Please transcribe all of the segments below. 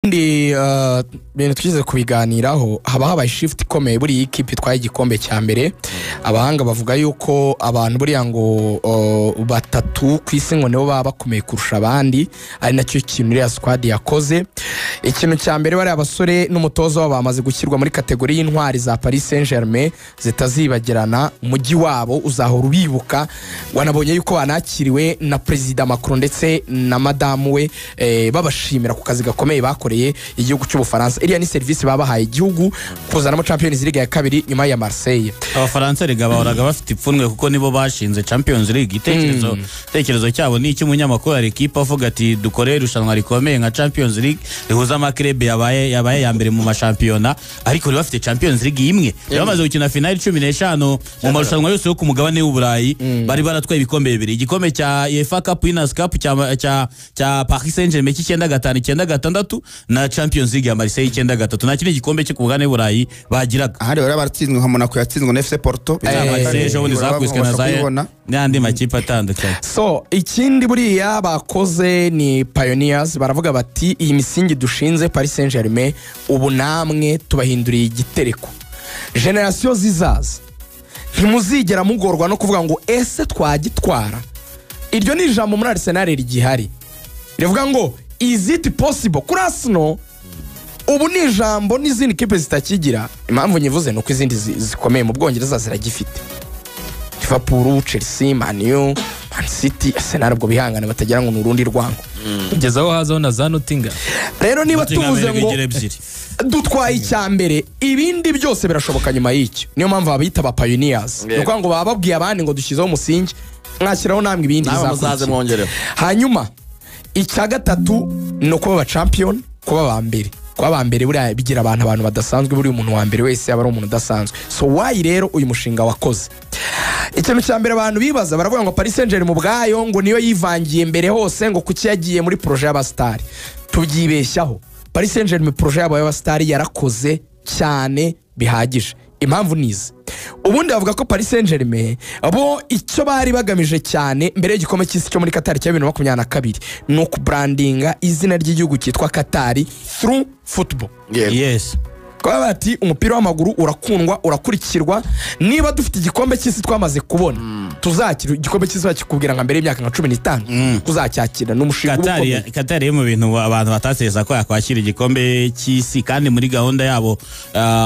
Ndi bintu twize kubiganiraho haba habaye shift ikomeye buri iyi kipe itwaye igikombe cya mbere. Abahanga bavuga yuko abantu buriya ngo batatu ku isi ngo nibo baba bakomeye kurusha abandi, ari nacyo kintu iriya squad yakoze. Ikintu cya mbere bari abasore n'umutozo wabo bamaze gushyirwa muri kategori y'intwari za Paris Saint-Germain zitazibagirana. Umujyi wabo uzahora ubibuka. Wanabonye yuko banakiriwe na President Macron ndetse na madamu we babashimira ku kazi gakomeye bakoreye igihugu cy'Ubufaransa. Iriya ni service babahaye igihugu kuzanamo Champions League ya kabiri nyuma ya Marseille. Abafaransa rega bahoraga bafite ipfunwe kuko nibo bashinze Champions League. Tekerezo cyabo ni iki umunyamakuru ari equipe avuga ati dukore irushanwa rikomeye nka Champions League rihuza amaklebe yabaye ya mbere mu mashampiyona, ariko bafite Champions League imwe. Bamaze gukina final 15 mu marushanwa yose yo ku mugabane w'Uburayi, bari baratwaye ibikombe bibiri, igikombe cya UEFA Cup, Winners Cup cya Paris Saint-Germain '95 na Champions League ya Marseille 93. Nta kindi gikombe cyo ku mugabane w'Uburayi bagiraga. Ahari bari baratsinzwe nka Monaco yatsinzwe na FC Porto, ejo bundi zakwiswe na Zaire n'andi makipe atandukanye. So ikindi buriya bakoze ni Pioneers, baravuga bati iyi misingi dushinze Paris Saint-Germain ubu namwe tubahinduriye igitereko. Generation zizaza ntimuzigera mugorwa no kuvuga ngo ese twagitwara. Iryo ni ijambo muri Arsenal rigihari rivuga ngo is it possible. Kuri Arsenal ubu ni ijambo n'izindi kipe zitakigira. Impamvu nyivuze nuko izindi zikomeye mu Bwongereza ziragifite. Liverpool, Chelsea, Man U, Man City, Arsenal ubwo bihangana batagira ngo nurundi rwango. Kugezaho hazaho na za Nottingham. Rero niba tuvuze ngo dutwaye icyambere ibindi byose birashoboka nyuma y'icyo. Niyo mpamvu abita ba Pioneers. Nuko ngo baba babwiye abandi ngo dushizeho umusingi mwashyiraho namwe ibindi bizakurikira. Hanyuma icya gatatu no kuba ba champion, kuba ba mbere. Kuba ba mbere buriya bigira abantu badasanzwe, buri umuntu wa mbere wese aba ari umuntu udasanzwe. So why rero uyu mushinga wakoze? Ikintu cya mbere abantu bibaza baravuga ngo Paris Saint-Germain mu bwayo ngo niyo yivangiye mbere hose ngo kuki yagiye muri projet y'abastari. Tubyibeshyaho. Paris Saint-Germain projet yabo y'abastari yarakoze cyane bihagije. Impamvu nize ubundi bavuga ko Paris Saint-Germain abo icyo bari bagamije cyane mbere y'igikombe cy'isi cyo muri Qatar cya 2022 no kubrandinga izina ry'igihugu cyitwa Qatar through football. Yes. Kwa bati umupira w'amaguru urakundwa urakurikirwa. Niba dufite igikombe cy'isi twamaze kubona tuzakira igikombe cy'isi bakikubwira nka mbere y'imyaka nka 15 kuzacyakira n'umushinga Qatar yo mu bintu abantu bataseza ko yakwakira igikombe cy'isi, kandi muri gahunda yabo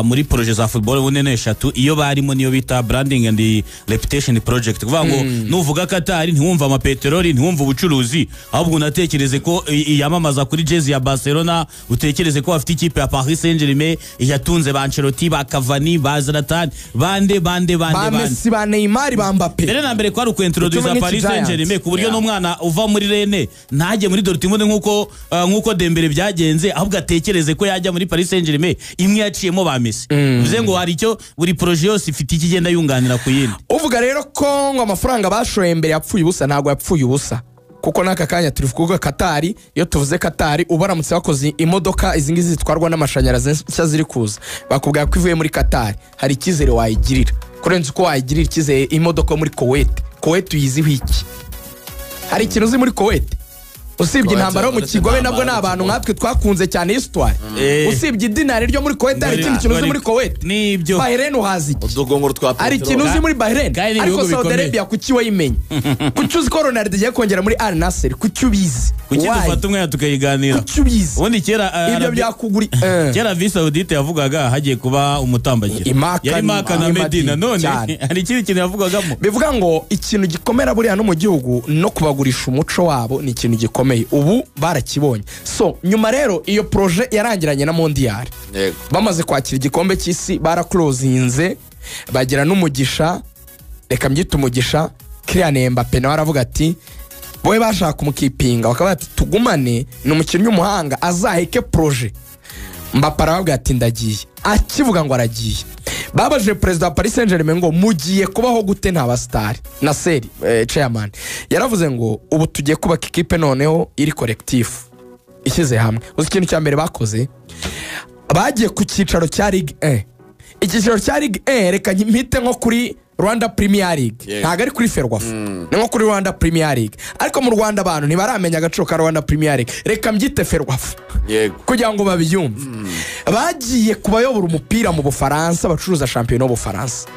muri projet za football bunene 3 iyo barimo niyo bita branding and reputation project. Kuvuga ngo nuvuga Qatar ntiwumva amapetroli, ntiwumva ubucuruzi, ahubwo unatekereze ko yamamaza kuri jersey ya Barcelona, utekereze ko afite ikipe ya Paris Saint-Germain yatunze ba Ancelotti, ba Cavani, ba Zlatan, bande ba Messi, ba Neymar, ba Mbappé. Mbere na mbere ko ari kwintroduce Paris Saint-Germain ku buryo n'umwana uva muri Rennes ntajye muri Dortmund nkuko Dembele byagenze, ahubwo atekereze ko yajya muri Paris Saint-Germain imwe yaciyemo ba Messi. Bivuze ngo hari icyo buri projet yose ifite ikigenda yunganira ku yindi. Uvuga rero ko ngo amafaranga bashoye mbere yapfuye ubusa, ntago yapfuye ubusa. Kuko naka kanya turi kuvuga Qatar, iyo tuvuze Qatar ubaramutse bakoze imodoka izingizi zitwarwa n'amashanyarazi nshya ziri kuza bakubwira ko ivuye muri Qatar, hari ikizere wayigirira kurenza uko wayigirira ikizere imodoka muri Kuwait uyiziho iki? Hari ikintu uzi muri Kuwait? Usibye intambara yo mu Kigobe nabwo n'abantu nkatwe twakunze cyane histoire. Usibye dinari ryo muri Kuwait hari ikindi kintu uzi muri Kuwait? Nibyo. Bahrain uhazi. Udugongoro twa Ari ikintu uzi muri Bahrain? Ariko Saudi Arabia kuki wayimenye? Kuki uzi ko Ronaldo yagiye kongera muri Al Nassr? Kuki ubizi? Kuki dufata umwe tukayiganira? Kuki ubizi? Ubundi kera ibyo byakuguri kera Visa Saudite yavugaga hagiye kuba umutambagira. Yari Maka na Medina, none hari ikindi kintu yavugagamo. Bivuga ngo ikintu gikomera buriya no mu gihugu no kubagurisha umuco wabo ni ikintu gikomeye. Ubu barakibonye. So nyuma rero iyo projet yarangiranye na Mondial. Bamaze kwakira igikombe cy'isi baraklozinze bagira n'umugisha, reka mbyita umugisha. Kylian Mbappé nawe aravuga ati boye bashaka kumukipinga bakaba ati tugumane n'umukinnyi w'umuhanga azaheke projet. Mbappé aravuga ati ndagiye. Akivuga ngo aragiye. Babaje President wa Paris Saint-Germain ngo mugiye kubaho gute nta bastari. Nasser chairman yaravuze ngo ubu tugiye kubaka ikipe noneho iri collectif ishyize hamwe. Uzi ikintu cya mbere bakoze bagiye ku cyicaro cya Ligue 1. Icyicaro cya Ligue 1 reka mpite nko kuri Rwanda Premier League ntago ari kuri Ferwafa ni nko kuri Rwanda Premier League ariko mu Rwanda abantu ntibaramenya agaciro ka Rwanda Premier League reka mbyite Ferwafa kugira ngo babiyumve bagiye kubayobora umupira mu Bufaransa bacuruza shampiyona y'Ubufaransa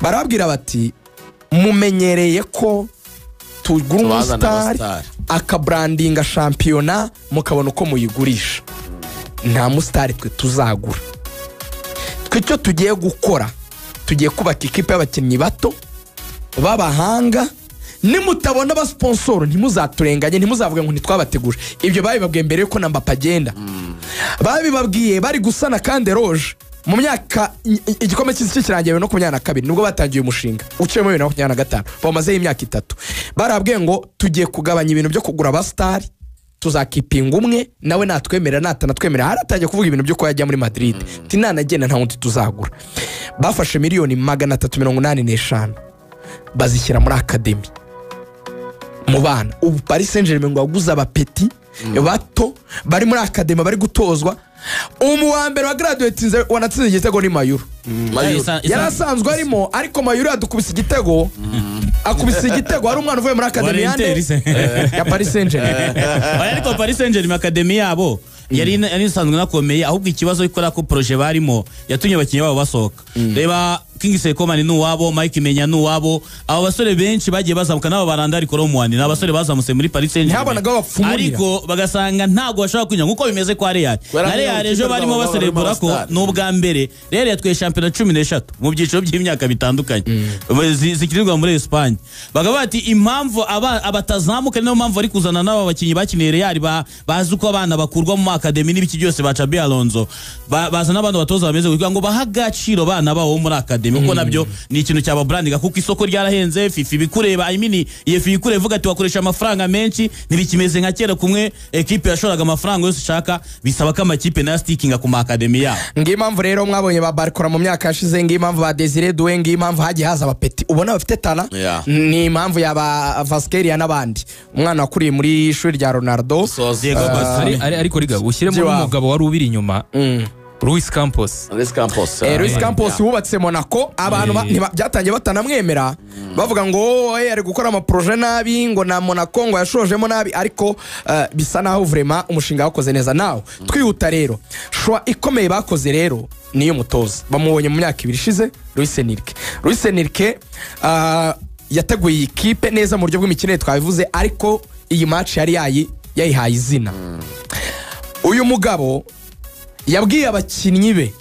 barababwira bati mumenyereye ko tugura umusitari akabrandinga shampiyona mukabona uko muyigurisha nta musitari twe tuzagura twe icyo tugiye gukora tugiye kubaka ikipe y'abakinnyi bato b'abahanga nimutabona abasponsoro ntimuzaturenganye ntimuzavuge ngo ntitwabateguje ibyo babibabwiye mbere yuko na Mbappé agenda babibabwiye bari gusana kandi Roje mu myaka igikombe cy'isi kirangiye 2022 nibwo batangiye umushinga uciyemo 2025 bamazeho imyaka 3 barabwiye ngo tugiye kugabanya ibintu byo kugura abastari tuzakipinga umwe nawe natwemerera natanatwemerera haratangiye kuvuga ibintu byo ko yajya muri Madrid tinanagenda nta wundi tuzagura bafashe miliyoni 385 bazishyira muri academy mu bana ubu Paris Saint-Germain ngo waguze abapeti bato bari muri academy bari gutozwa wa mbere wa graduate wanatsinze igitego ni Mayuru yarasanzwe arimo ariko Mayuru yadukubise igitego akubise igitego ari umwana uvuye muri academy ya Paris Saint-Germain ariko Paris Saint-Germain academy yabo yari isanzwe nakomeye ahubwo ikibazo ikora ko projet barimo yatumye abakinnyi babo basohoka reba Kingsley Coman nuwabo Mike Menya nuwabo abo basore benshi bagiye bazamuka nabo barandari Koromwani n'abasore bazamutse muri Paris Saint-Germain ariko bagasanga ntago bashaka kwinya nkuko bimeze kwa Real na Real ejo barimo baserebura ko n'ubwa mbere Real yatwaye champion 13 mu byiciro by'imyaka bitandukanye zikirirwa muri Espagne bagaba bati impamvu abatazamuka niyo mpamvu ari kuzana n'aba bakinnyi bakiniye Real bazi uko abana bakurwa mu academy n'ibiki byose ba Xabi Alonso bazana abantu batoza bameze kugira ngo bahagaciro bana bawo muri academy uko nabyo ni ikintu cyaba brandinga kuko isoko ryarahenze FIFA bikureba yefi ikure vuga ati wakoresha amafaranga menshi ntibikimeze nka kera kumwe equipe yashoraga amafaranga yose ishaka bisaba ko amakipe na stickinga ku academy ya ng'impamvu rero mwabonye ba Barcola mu myaka yashize ng'impamvu ba Desire Doué ng'impamvu hagiye haza abapeti ubona bafite tala ni impamvu yaba Vasqueria n'abandi umwana wakuriye muri ishuri rya Ronaldo ariko riga ushyiremo umugabo wari ubiri inyuma Luis Campos wubatse Monaco abantu byatangiye batanamwemera bavuga ngo ari gukora ama projet nabi ngo na Monaco ngo yashojemo nabi ariko bisa naho vraiment umushinga wakoze neza nawo twihuta rero shwa ikomeye bakoze rero niyo mutoza bamubonye mu myaka 2 ishize Luis Enrique yateguye ikipe neza mu buryo bw'imikino twabivuze ariko iyi match yari yayihaye izina uyu mugabo yabwiye abakinnyi be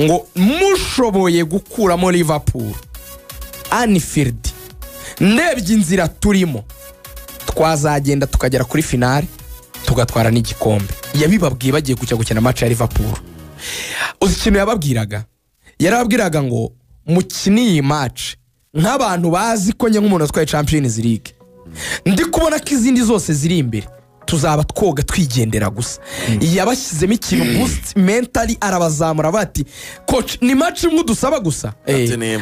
ngo mushoboye gukuramo Liverpool Anfield ndebye inzira turimo twazagenda tukagera kuri finale tugatwara n'igikombe yabibabwiye bagiye kujya gukina match ya Liverpool uzi ikintu yarababwiraga ngo mukini iyi match nk'abantu bazi ko nye nk'umuntu atwaye Champions League ndi kubona ko izindi zose ziri imbere tuzaba twoga twigendera gusa yabashyizemo ikintu boost mentally arabazamura bati coach ni match imwe dusaba gusa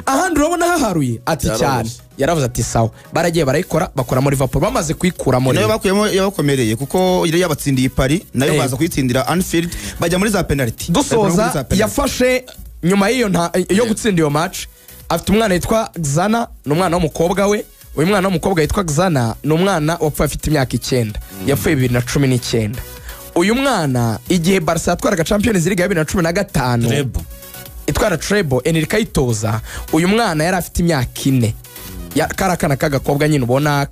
ahandi urabona haharuye ati cyane yaravuze ati sawa baragiye barayikora bakora muri Liverpool bamaze kuyikuramo nayo bakuyemo yabakomereye kuko iri yabatsindiye Paris nayo baza kuyitsindira Anfield bajya muri za penalty dusoza yafashe nyuma yo gutsinda iyo match afite umwana yitwa Xana n'umwana w'umukobwa we uyu mwana w'umukobwa yitwa Xana ni umwana wapfuye afite imyaka 9 yapfuye 2019 uyu mwana igihe Barca yatwaraga Champions League ya 2015 itwara treble Enrique ayitoza uyu mwana yari afite imyaka 4 karakana kagakobwa nyine ubona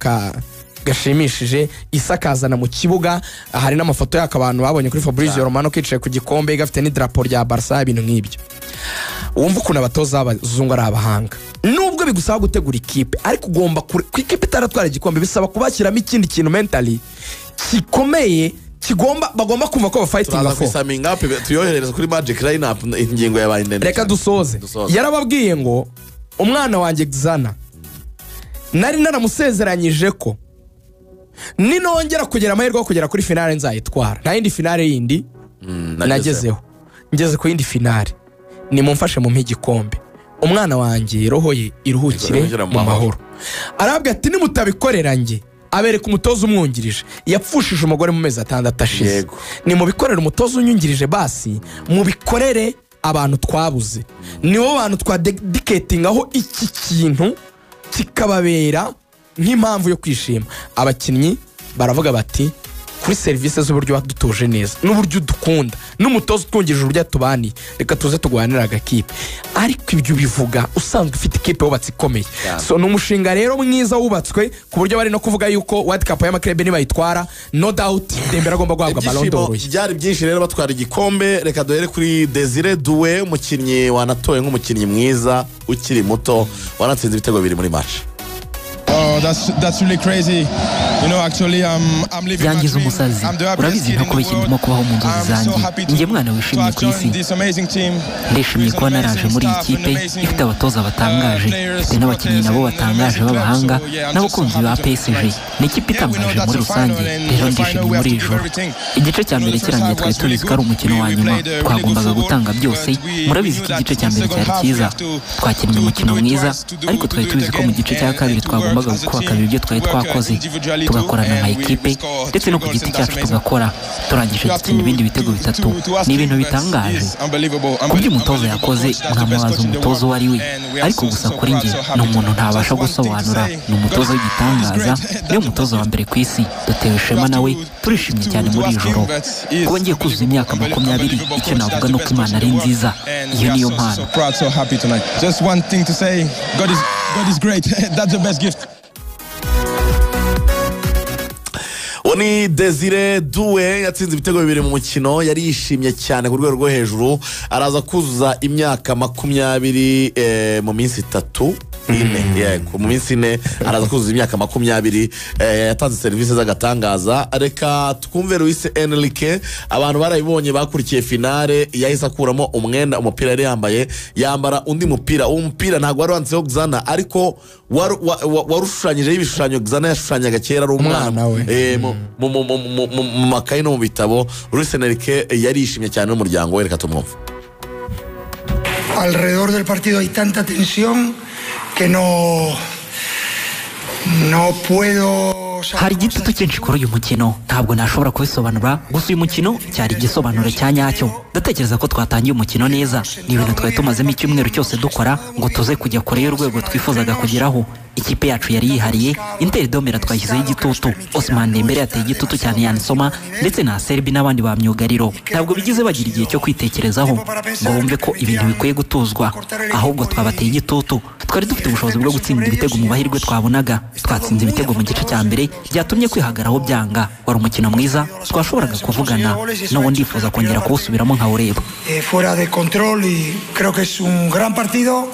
gashimishije isakazana mu kibuga hari n'amafoto y'aka abantu babonye kuri Fabrizio Romano kicaye ku gikombe gafite n'idarapo rya Barca ibintu nk'ibyo wumva ukuntu abatoza abazungu ari abahanga nubwo bigusaba gutegura ikipe ariko ugomba ku ikipe itaratwara igikombe bisaba kubashyiramo ikindi kintu mentally gikomeye bagomba kumva ko bafightinga for tuyohereza kuri Magic lineup ingingo yabaye ndende reka dusoze yarababwiye ngo umwana wanjye Xana nari naramusezeranyije ko ninongera kugera amahirwe yo kugera kuri finale nzayitwara nta yindi finale yindi nagezeho ngeze ku yindi finale nimumfashe mu mpigikombe umwana wanjye roho ye iruhukire mu mahoro arabwa ati nimutabikorera nge abereka umutoza umwungirije yapfushije umugore mu mezi 6 ashize ni mu bikorera umutoza unyungirije basi mu bikorere abantu twabuze, nibo bantu twadediketingaho iki kintu kikababera nk'impamvu yo kwishima. Abakinnyi baravuga bati kuri serivisi z'uburyo badutoje neza n'uburyo dukunda n'umutoza utwungirije uburyo tubaniye, reka tuze tugwanira agakipe. Ariko ibyo bivuga usanzwe ufite ikipe wubatse ikomeye. So ni umushinga rero mwiza wubatswe ku buryo bari no kuvuga yuko World Cup y'amaklebe nibayitwara no doubt Dembele agomba guhabwa Ballon d'Or. Byari byinshi rero batwara igikombe. Reka duhere kuri Desire Doué, umukinnyi wanatoye nk'umukinnyi mwiza ukiri muto wanatsinze ibitego biri muri match. That's really crazy. You know, actually I'm living byangiza umusazi. Urabizi ntakubeshye ndimo kubaho mu nzozi zanjye. Njye mwana wishimye ku isi, ndishimye kuba naraje muri iyi kipe ifite abatoza batangaje, ifite n'abakinnyi nabo batangaje b'abahanga n'abakunzi ba PSG. Ni ikipe itangaje muri rusange, rero ndishimye muri iri joro. Igice cya mbere kirangiye twari tubizi ko ari umukino wa nyuma, twagombaga gutanga byose. Murabizi ko igice cya mbere cyari cyiza, twakinnye umukino mwiza, ariko twari tubizi ko mu gice cya kabiri twagombaga gukora kabiri ibyo twari twakoze, tugakorana nka ekipe ndetse no ku giti cyacu tugakora. Turangije dutsinda ibindi bitego 3. Ni ibintu bitangaje. Ku byo umutoza yakoze mwamubaza umutoza uwo ari we, ariko gusa kuri njye ni umuntu ntabasha gusobanura. Ni umutoza w'igitangaza, niyo mutoza wa mbere ku isi. Dutewe ishema nawe, turishimye cyane muri iri joro. Kuba ngiye kuzuza imyaka 20, icyo navuga nuko Imana ari nziza. Iyo niyo mpano. Just one thing to say, God is great. That's the best gift. Oni Desire Doué yatsinze ibitego 2 mu mukino, yari yishimye cyane ku rwego rwo hejuru. Araza kuzuza imyaka 20 mu minsi 3 mu minsi 4 araza kuzuza imyaka 20. Yatanze serivisi z'agatangaza. Reka twumve Luis Enrique. Abantu barayibonye bakurikiye finale, yahise akuramo umupira yari yambaye, yambara undi mupira. Uwo mupira ntabwo wari wanditseho Xana, ariko warushushanyije ibishushanyo Xana yashushanyaga kera ari umwana mu makayi no mu bitabo. Luis Enrique yari yishimye cyane n'umuryango we. Reka tumwumve. Alrededor del partido hay tanta tensión que no puedo. Hari igitutu cyinshi kuri uyu mukino, ntabwo nashobora kubisobanura. Gusa uyu mukino cyari igisobanuro cya nyacyo. Ndatekereza ko twatangiye umukino neza. Ni ibintu twari tumazemo icyumweru cyose dukora ngo tuze kujya kure y'urwego twifuzaga kugeraho. Ikipe yacu yari yihariye. Inter Domera twashyizeho igitutu, Ousmane Dembele yateye igitutu cyane Yansoma ndetse na Serbi n'abandi ba myugariro. Ntabwo bigize bagira igihe cyo kwitekerezaho ngo bumve ko ibintu bikwiye gutuzwa, ahubwo twabateye igitutu. Twari dufite ubushobozi bwo gutsinda ibitego mu bahirwe twabonaga. Twatsinze ibitego mu gice cya mbere byatumye kwihagaraho byanga. Wari umukino mwiza, twashoboraga kuvugana, n'uwo ndifuza kongera kuwusubiramo nkawureba. Fuera de control y creo que es un gran partido.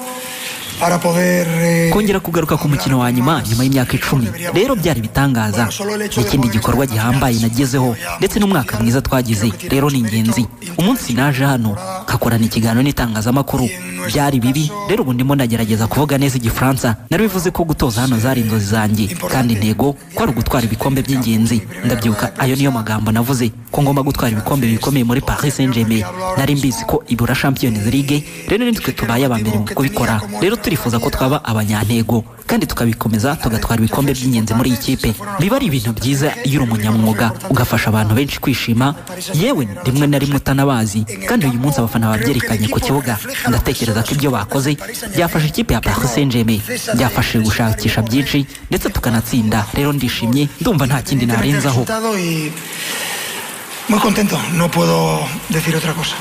Kongera kugaruka ku mukino wa nyuma y'imyaka 10 rero byari bitangaza. N'ikindi gikorwa gihambaye nagezeho ndetse n'umwaka mwiza twagize, rero ni ingenzi. Umunsi naje hano kakorana ikiganiro n'itangazamakuru byari bibi, rero ubu ndimo ndagerageza kuvuga neza igifaransa. Narabivuze ko gutoza hano zari inzozi zanjye, kandi intego ko ari ugutwara ibikombe by'ingenzi. Ndabyibuka ayo niyo magambo navuze, ko ngomba gutwara ibikombe bikomeye muri Paris Saint-Germain. Nari mbizi ko ibura Champions League, rero nitwe tubaye abambere mu kubikora. Rero turifuza ko twaba abanyantego kandi tukabikomeza tugatwara ibikombe by'ingenzi muri iyi kipe. Biba ari ibintu byiza iyo uri umunyamwuga ugafasha abantu benshi kwishima, yewe rimwe na rimwe utanabazi. Kandi uyu munsi abafana babyerekanye ku kibuga. Ndatekereza ko ibyo bakoze byafasha ikipe ya Paris Saint-Germain, byafashe gushakisha byinshi ndetse tukanatsinda. Rero ndishimye, ndumva nta kindi narenzaho. Muy contento, no puedo decir otra cosa.